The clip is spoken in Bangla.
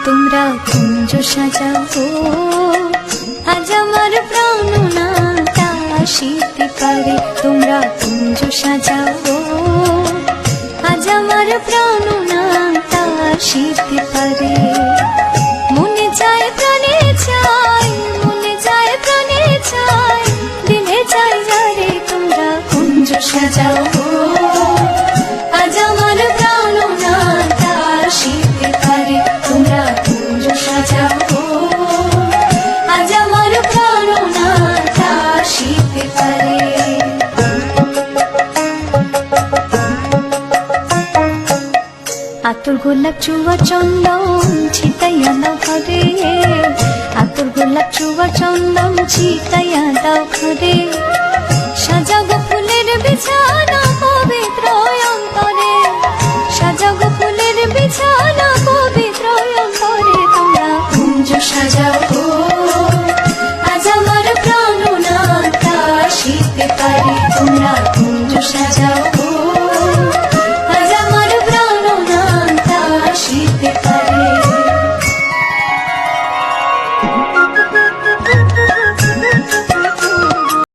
তোমরা কুঞ্জ সাজাও আজ আমার প্রাণনাটা আসিতে পারে। তোমরা কুঞ্জ সাজাও আজ আমার প্রাণনাটা আসিতে পারে। মনে চায় প্রাণে চাই, মনে চায় প্রাণে চাই, দিনে চাই যারে। তোমরা কুঞ্জ সাজাও আজ আমার প্রাণনাটা আসিতে পারে। তোমরা কুঞ্জ সাজাও আজ আমার প্রাণনাটা আসিতে পারে। আতর গোলাপ চুয়া চন্দন ছিটাইয়া দাও ঘরে। আতর গোলাপ চুয়া চন্দন ছিটাইয়া দাও ঘরে। সাজাগো ফুলের বিছানা পবিত্র অন্তরে। সাজাগো ফুলের বিছানা পবিত্র অন্তরে। তোমরা কুঞ্জ সাজাও আজ আমার প্রাণনাটা আসিতে পারে। তোমরা কুঞ্জ সাজাও